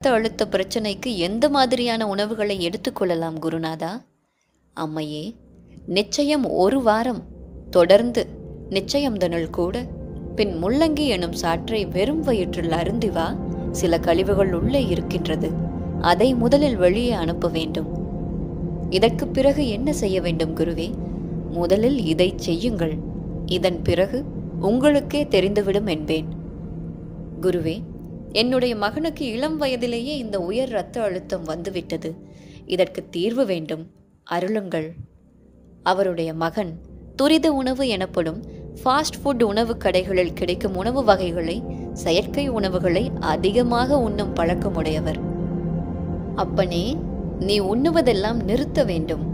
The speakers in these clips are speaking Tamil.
ரத்த அழுத்த பிரச்சனைக்கு எந்த மாதிரியான உணவுகளை எடுத்துக்கொள்ளலாம் குருநாதா? அம்மையே, நிச்சயம் ஒரு வாரம் தொடர்ந்து நிச்சயம்தனுள் கூட பின் முள்ளங்கி எனும் சாற்றை வெறும் வயிற்றில் அருந்தி வா. சில கழிவுகள் உள்ளே இருக்கின்றது, அதை முதலில் வெளியே அனுப்ப வேண்டும். இதற்கு பிறகு என்ன செய்ய வேண்டும் குருவே? முதலில் இதை செய்யுங்கள், இதன் பிறகு உங்களுக்கே தெரிந்துவிடும் என்பேன். குருவே, என்னுடைய மகனுக்கு இளம் வயதிலேயே இந்த உயர் இரத்த அழுத்தம் வந்துவிட்டது. இதற்கு தீர்வு வேண்டும், அருளுங்கள். அவருடைய மகன் துரித உணவு எனப்படும் ஃபாஸ்ட் ஃபுட் உணவு கடைகளில் கிடைக்கும் உணவு வகைகளை, செயற்கை உணவுகளை அதிகமாக உண்ணும் பழக்கமுடையவர். அப்பனே, நீ உண்ணுவதெல்லாம் நிறுத்த வேண்டும்.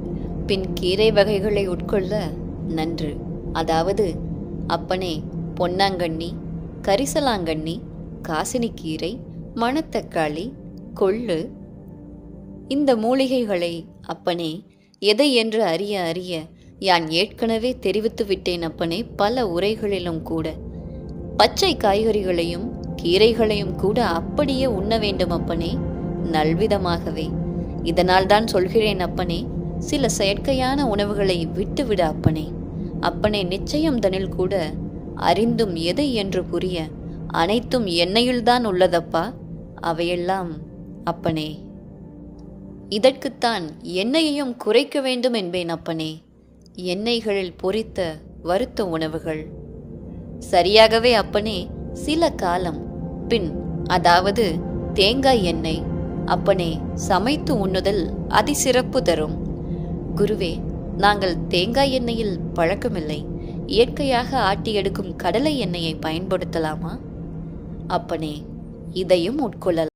பின் கீரை வகைகளை உட்கொள்ள நன்று. அதாவது அப்பனே, பொன்னாங்கண்ணி, கரிசலாங்கண்ணி, காசினிக்கீரை, மணத்தக்காளி, கொள்ளு, இந்த மூலிகைகளை அப்பனே எதை என்று அறிய அறிய யான் ஏற்கனவே தெரிவித்து விட்டேன் அப்பனே. பல உரைகளிலும் கூட பச்சை காய்கறிகளையும் கீரைகளையும் கூட அப்படியே உண்ண வேண்டும் அப்பனே, நல்விதமாகவே. இதனால் தான் சொல்கிறேன் அப்பனே, சில செயற்கையான உணவுகளை விட்டுவிட அப்பனே. அப்பனே, நிச்சயம் தனில் கூட அறிந்தும் எதை என்று புரிய அனைத்தும் எண்ணெயில்தான் உள்ளதப்பா. அவையெல்லாம் அப்பனே, இதற்குத்தான் எண்ணெயையும் குறைக்க வேண்டும் என்பேன் அப்பனே. எண்ணெய்களில் பொரித்த வறுத்த உணவுகள் சரியாகவே அப்பனே சில காலம் பின், அதாவது தேங்காய் எண்ணெய் அப்பனே சமைத்து உண்ணுதல் அதிசிறப்பு தரும். குருவே, நாங்கள் தேங்காய் எண்ணெயில் பழக்கமில்லை. இயற்கையாக ஆட்டி எடுக்கும் கடலை எண்ணெயை பயன்படுத்தலாமா? அப்பனே, இதையும் உட்கொள்ளலாம்.